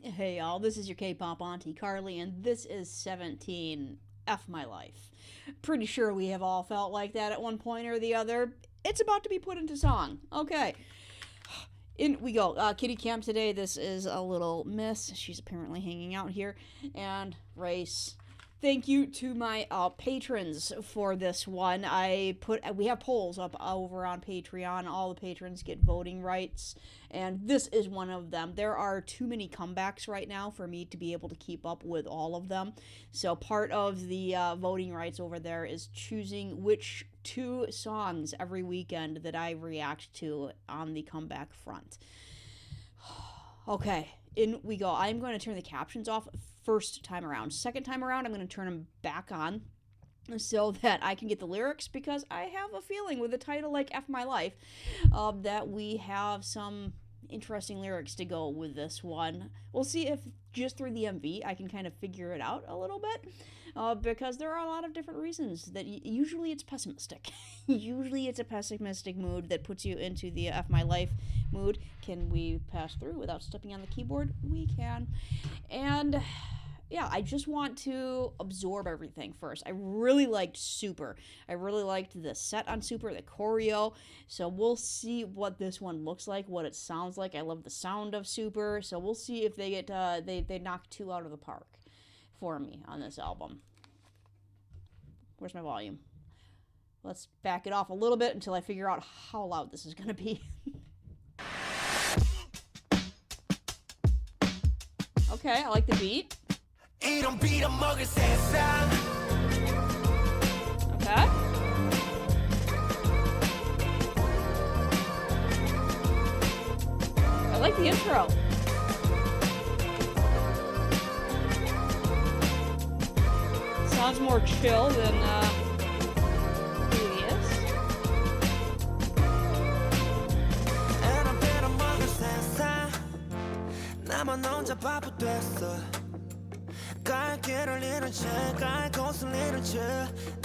Hey y'all, this is your K-pop auntie Carly, and this is 17 F My Life. Pretty sure we have all felt like that at one point or the other. It's about to be put into song. Okay, in we go. Kitty Camp today. This is a little miss. She's apparently hanging out here. And Race. Thank you to my patrons for this one. We have polls up over on Patreon. All the patrons get voting rights, and this is one of them. There are too many comebacks right now for me to be able to keep up with all of them. So part of the voting rights over there is choosing which two songs every weekend that I react to on the comeback front. Okay, in we go. I'm going to turn the captions off first time around. Second time around, I'm going to turn them back on so that I can get the lyrics, because I have a feeling with a title like F My Life that we have some interesting lyrics to go with this one. We'll see if just through the MV I can kind of figure it out a little bit, because there are a lot of different reasons that usually it's pessimistic. Usually it's a pessimistic mood that puts you into the F My Life mood. Can we pass through without stepping on the keyboard? We can. And yeah, I just want to absorb everything first. I really liked Super. I really liked the set on Super, the choreo. So we'll see what this one looks like, what it sounds like. I love the sound of Super. So we'll see if they get they knock two out of the park for me on this album. Where's my volume? Let's back it off a little bit until I figure out how loud this is going to be. Okay, I like the beat. Okay. I like the intro. Sounds more chill than previous.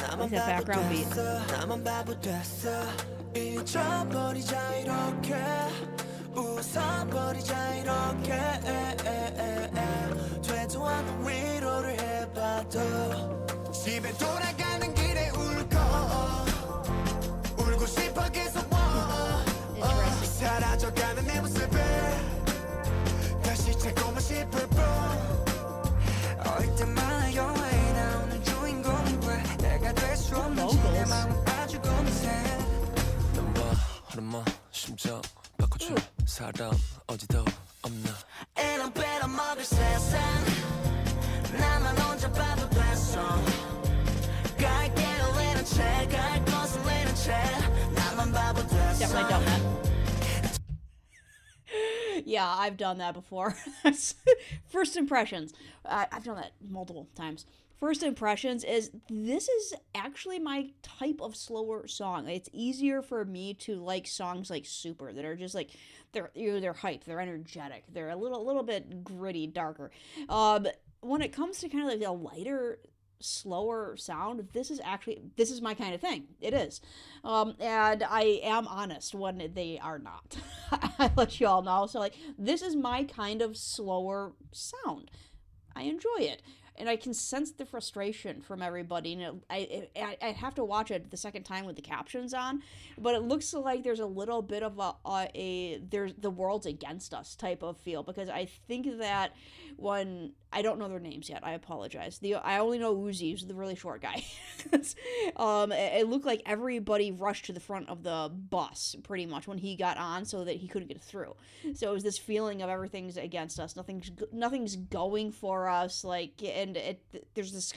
I like that background beat. Definitely done that. Yeah, I've done that before. First impressions. I've done that multiple times. First impressions is this is actually my type of slower song. It's easier for me to like songs like Super that are just like they're hype, they're energetic, they're a little bit gritty, darker. When it comes to kind of like a lighter, slower sound, this is my kind of thing. It is. And I am honest when they are not. I let you all know. So like this is my kind of slower sound. I enjoy it, and I can sense the frustration from everybody. And I have to watch it the second time with the captions on, but it looks like there's a little bit of there's the world's against us type of feel, because I think that when I don't know their names yet, I apologize. I only know Uzi, who's the really short guy. It looked like everybody rushed to the front of the bus pretty much when he got on, so that he couldn't get through. So it was this feeling of everything's against us, nothing's going for us, like, and there's this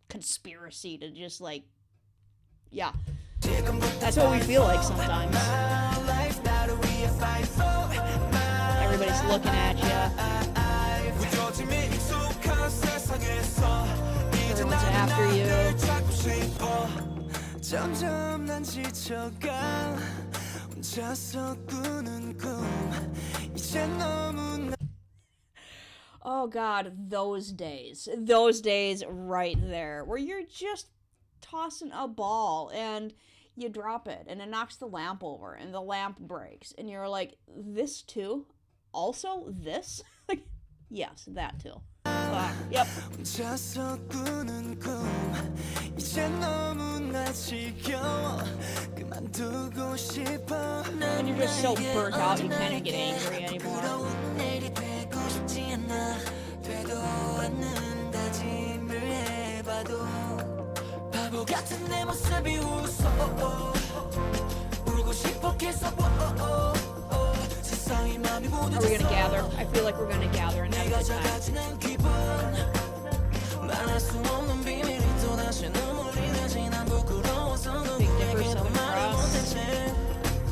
conspiracy to just like, yeah, that's what we feel like sometimes. Everybody's looking at you. Everyone's after you. Oh God, those days right there, where you're just tossing a ball and you drop it and it knocks the lamp over and the lamp breaks and you're like, this too? Also this? Like, Yes, that too. Yep. When you're just so burnt out, you can't even get angry anymore. Are we gonna gather? I feel like we're gonna gather and have a good time. Big Dipper, Southern Cross.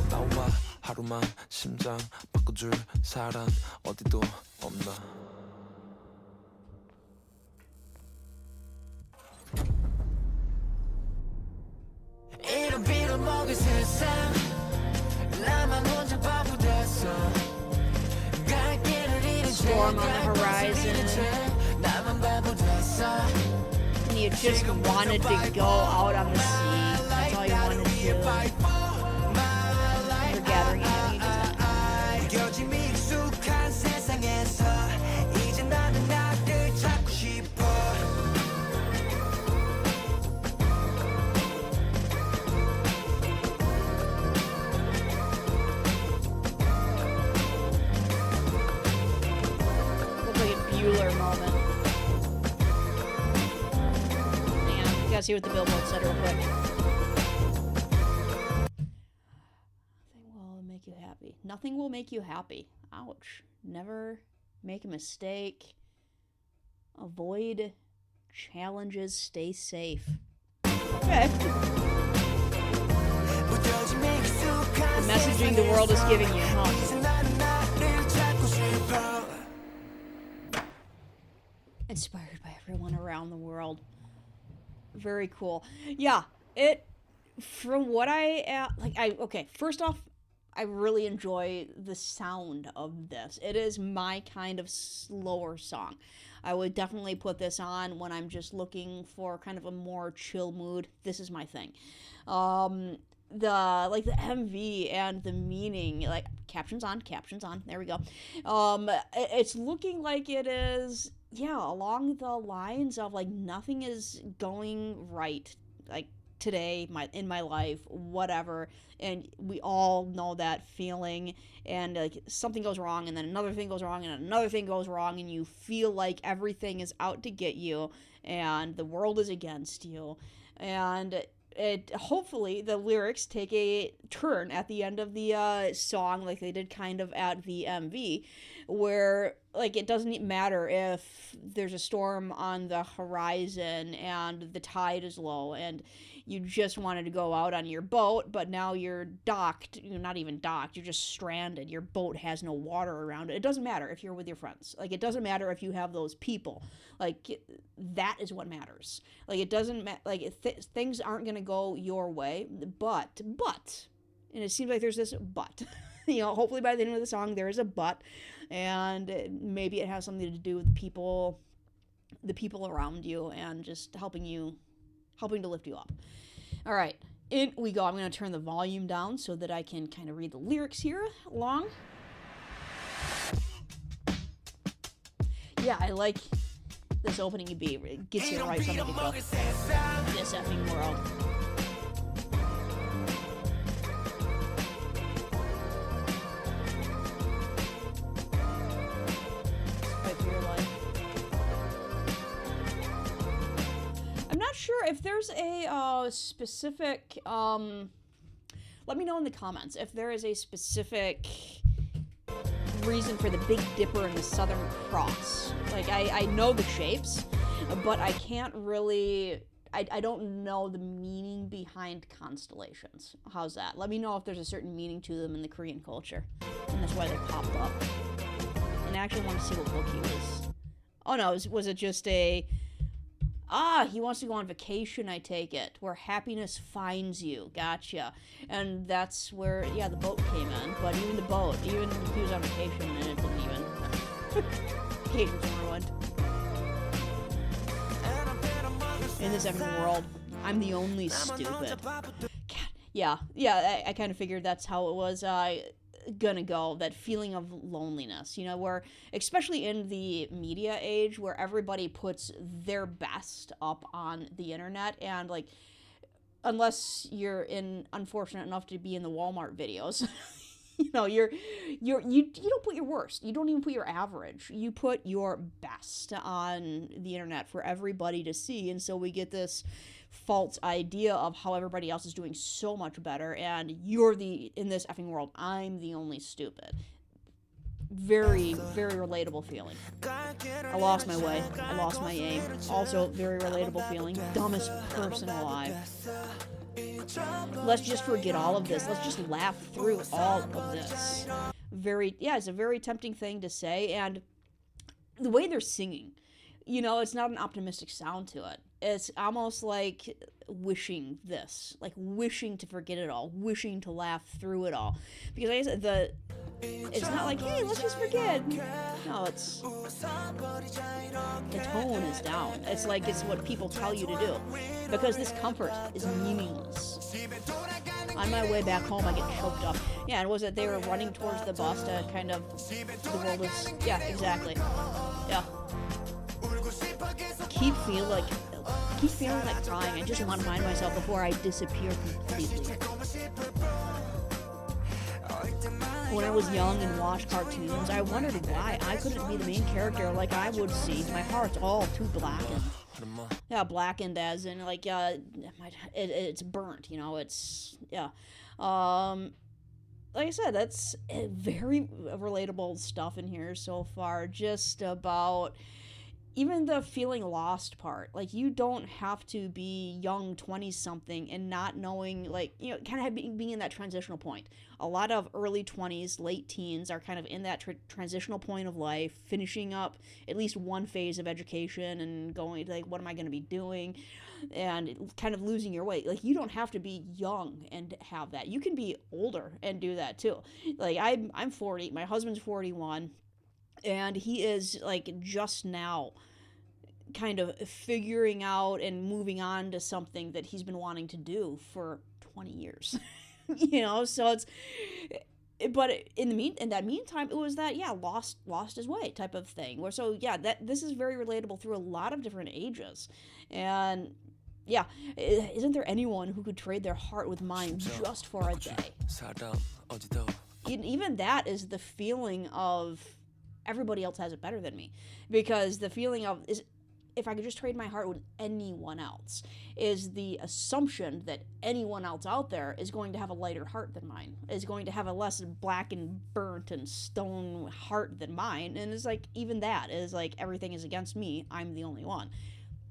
나와 하루만 심장 바꿔줄 사람 어디도 없나. 이런 빌어먹을 세상 나만 혼자 바보 됐어. Storm on the horizon. And you just wanted to go out on the sea. That's all you wanted to do. You're gathering and you just Bueller moment. Yeah, you gotta see what the Billboard said real quick. Nothing will make you happy. Nothing will make you happy. Ouch. Never make a mistake. Avoid challenges. Stay safe. Okay. The messaging the world is giving you, huh? Inspired by everyone around the world. Very cool. Yeah, from what okay, first off, I really enjoy the sound of this. It is my kind of slower song. I would definitely put this on when I'm just looking for kind of a more chill mood. This is my thing. The MV and the meaning, like captions on, there we go. It's looking like it is, yeah, along the lines of like nothing is going right, like today, in my life, whatever, and we all know that feeling, and like something goes wrong, and then another thing goes wrong, and another thing goes wrong, and you feel like everything is out to get you, and the world is against you, and hopefully the lyrics take a turn at the end of the song, like they did kind of at the MV, where like it doesn't matter if there's a storm on the horizon and the tide is low and you just wanted to go out on your boat, but now you're docked. You're not even docked, you're just stranded. Your boat has no water around it. It doesn't matter if you're with your friends. Like, it doesn't matter if you have those people. Like, that is what matters. Like, it doesn't like things aren't gonna go your way, but and it seems like there's this but. You know, hopefully by the end of the song there is a but, and maybe it has something to do with the people around you and just helping to lift you up. All right, in we go. I'm going to turn the volume down so that I can kind of read the lyrics here along. Yeah, I like this opening beat. It gets you right something to go. This effing world. Sure if there's a specific let me know in the comments if there is a specific reason for the Big Dipper and the Southern Cross. Like, I know the shapes, but I can't really I don't know the meaning behind constellations. How's that? Let me know if there's a certain meaning to them in the Korean culture, and that's why they popped up. And I actually want to see what book he was. Oh no, was it just a he wants to go on vacation, I take it, where happiness finds you. Gotcha. And that's where, yeah, the boat came in. But even the boat, even he was on vacation, and it didn't even... Vacation's ruined. In this effing world, I'm the only stupid. God, yeah, I kind of figured that's how it was. gonna go, that feeling of loneliness, where, especially in the media age, where everybody puts their best up on the internet, and like, unless you're unfortunate enough to be in the Walmart videos, you don't put your worst. You don't even put your average. You put your best on the internet for everybody to see, and so we get this false idea of how everybody else is doing so much better, and in this effing world, I'm the only stupid. Very, very relatable feeling. I lost my way. I lost my aim. Also, very relatable feeling. Dumbest person alive. Let's just forget all of this. Let's just laugh through all of this. It's a very tempting thing to say, and the way they're singing, it's not an optimistic sound to it. It's almost like wishing to forget it all, wishing to laugh through it all. Because like I said, it's not like, hey, let's just forget. No, the tone is down. It's like it's what people tell you to do. Because this comfort is meaningless. On my way back home, I get choked up. Yeah, and was it they were running towards the bus to kind of, the world is, yeah, exactly. Yeah. Keep feeling like crying. I just want to find myself before I disappear completely. When I was young and watched cartoons, I wondered why I couldn't be the main character like I would see. My heart's all too blackened. Yeah, blackened as in like it's burnt. It's yeah. Like I said, that's very relatable stuff in here so far. Just about. Even the feeling lost part, like, you don't have to be young 20-something and not knowing, like, kind of being in that transitional point. A lot of early 20s, late teens are kind of in that transitional point of life, finishing up at least one phase of education and going, like, what am I going to be doing? And kind of losing your way. Like, you don't have to be young and have that. You can be older and do that, too. Like, I'm 40, my husband's 41, and he is, like, just now kind of figuring out and moving on to something that he's been wanting to do for 20 years. So it's, but in that meantime, it was that, yeah, lost his way type of thing. This is very relatable through a lot of different ages. And yeah, isn't there anyone who could trade their heart with mine just for a day? Even that is the feeling of everybody else has it better than me, because the feeling of is if I could just trade my heart with anyone else, is the assumption that anyone else out there is going to have a lighter heart than mine, is going to have a less black and burnt and stone heart than mine. And it's like, even that is like, everything is against me, I'm the only one.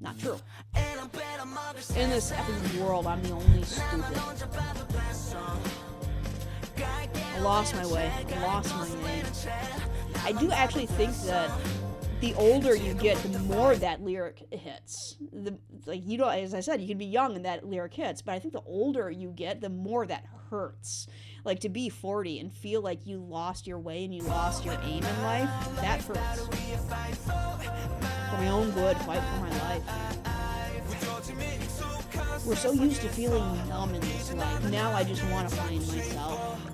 Not true. In this effing world, I'm the only stupid. I lost my way. I lost my name. I do actually think that the older you get, the more that lyric hits. As I said, you can be young and that lyric hits, but I think the older you get, the more that hurts. Like, to be 40 and feel like you lost your way and you lost your aim in life, that hurts. For my own good, fight for my life. We're so used to feeling numb in this life. Now I just want to find myself.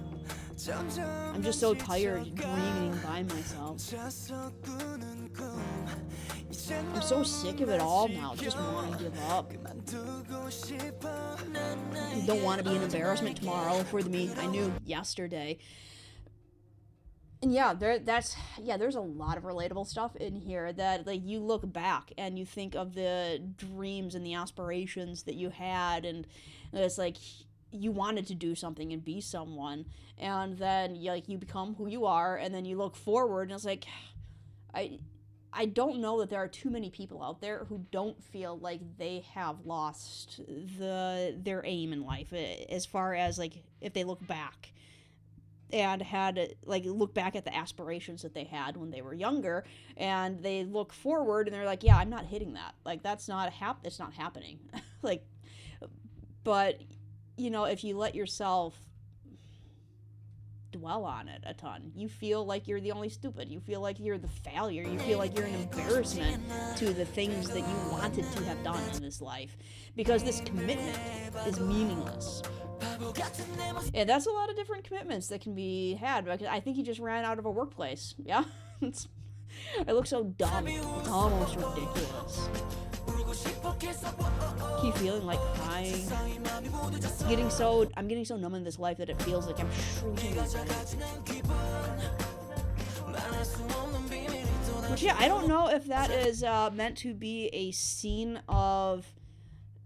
I'm just so tired dreaming by myself. I'm so sick of it all now. Just want to give up. Don't want to be an embarrassment tomorrow for the me I knew yesterday. And yeah, there's a lot of relatable stuff in here that, like, you look back and you think of the dreams and the aspirations that you had, and it's like you wanted to do something and be someone, and then you become who you are, and then you look forward and it's like, I don't know that there are too many people out there who don't feel like they have lost their aim in life, as far as, like, if they look back and look back at the aspirations that they had when they were younger, and they look forward and they're like, yeah, I'm not hitting that. Like, it's not happening. Like, but if you let yourself dwell on it a ton, you feel like you're the only stupid. You feel like you're the failure. You feel like you're an embarrassment to the things that you wanted to have done in this life, because this commitment is meaningless. And that's a lot of different commitments that can be had. Because I think he just ran out of a workplace. Yeah, I look so dumb. It's almost ridiculous. Keep feeling like crying. I'm getting so numb in this life that it feels like I'm shrinking away. Which, yeah, I don't know if that is meant to be a scene of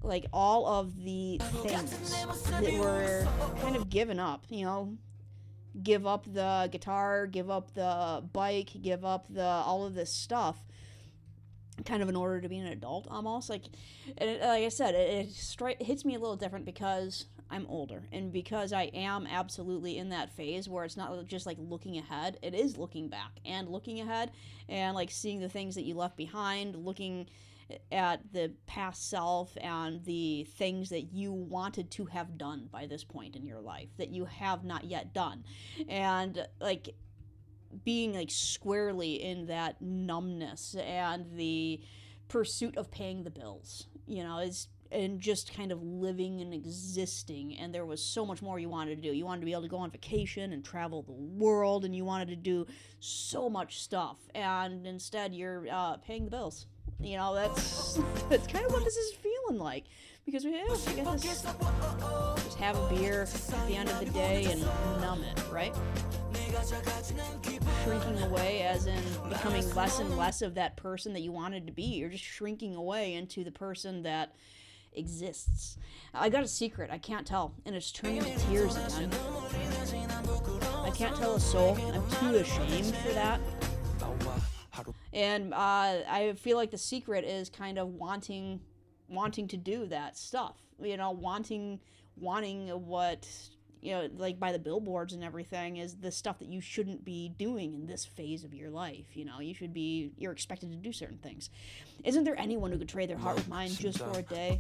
like all of the things that were kind of given up, give up the guitar, give up the bike, give up the all of this stuff, kind of in order to be an adult, almost. Like I said, it hits me a little different because I'm older, and because I am absolutely in that phase where it's not just like looking ahead, it is looking back and looking ahead, and like seeing the things that you left behind, looking at the past self and the things that you wanted to have done by this point in your life that you have not yet done, and like being like squarely in that numbness and the pursuit of paying the bills, is and just kind of living and existing. And there was so much more you wanted to do. You wanted to be able to go on vacation and travel the world, and you wanted to do so much stuff, and instead you're paying the bills. That's kind of what this is feeling like, because we get this, just have a beer at the end of the day and numb it, right? Shrinking away, as in becoming less and less of that person that you wanted to be. You're just shrinking away into the person that exists. I got a secret I can't tell, and it's turning to tears again. I can't tell a soul. I'm too ashamed for that. And I feel like the secret is kind of wanting to do that stuff. Wanting what, like by the billboards and everything, is the stuff that you shouldn't be doing in this phase of your life. You're expected to do certain things. Isn't there anyone who could trade their heart with mine just for a day?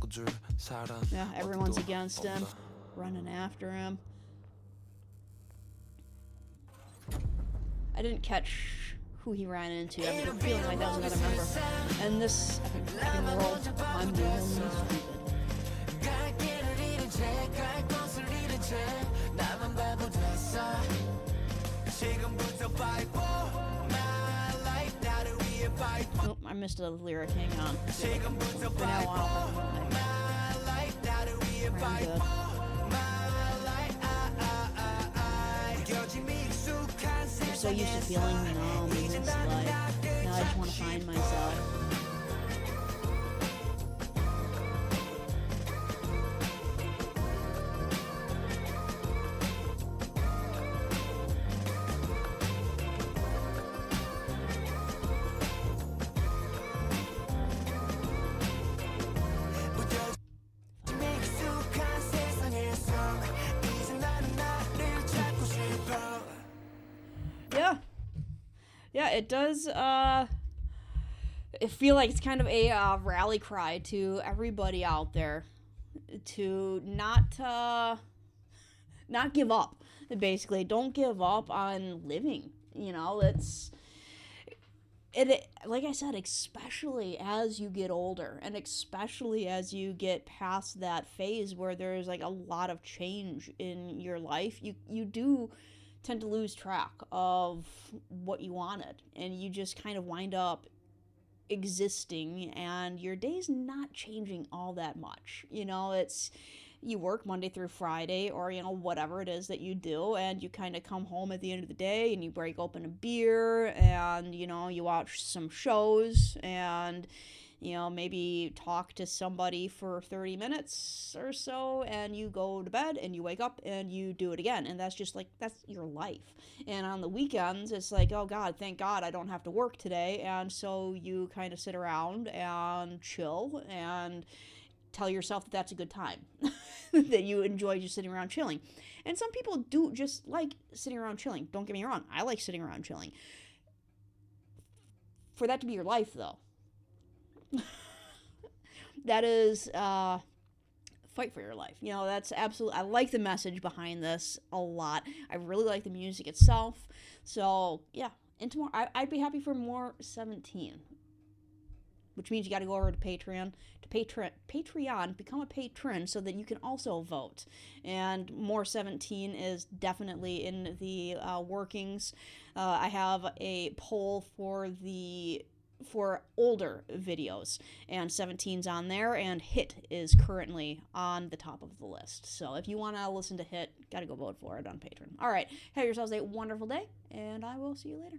Yeah, everyone's against him, running after him. I didn't catch who he ran into. I'm feeling like that was another member. And this fucking world, I'm the only stupid. Nope, I missed a lyric. Hang on. From now on, I'm good. I'm so used to feeling numb in this life. Now I just want to find myself. Yeah, it does, I feel like it's kind of a rally cry to everybody out there to not give up. Basically, don't give up on living. Like I said, especially as you get older, and especially as you get past that phase where there's like a lot of change in your life, you do tend to lose track of what you wanted, and you just kind of wind up existing, and your day's not changing all that much. It's you work Monday through Friday, or whatever it is that you do, and you kind of come home at the end of the day and you break open a beer, and you watch some shows, and maybe talk to somebody for 30 minutes or so, and you go to bed, and you wake up, and you do it again, and that's your life. And on the weekends, it's like, oh God, thank God I don't have to work today, and so you kind of sit around and chill, and tell yourself that that's a good time, that you enjoy just sitting around chilling. And some people do just like sitting around chilling. Don't get me wrong, I like sitting around chilling. For that to be your life, though, that is fight for your life. That's absolutely, I like the message behind this a lot. I really like the music itself. So yeah, into more. I'd be happy for more 17. which means you got to go over to Patreon, become a patron so that you can also vote. And More 17 is definitely in the workings. I have a poll for older videos, and 17's on there, and Hit is currently on the top of the list. So if you want to listen to Hit, gotta go vote for it on Patreon. All right, have yourselves a wonderful day, and I will see you later.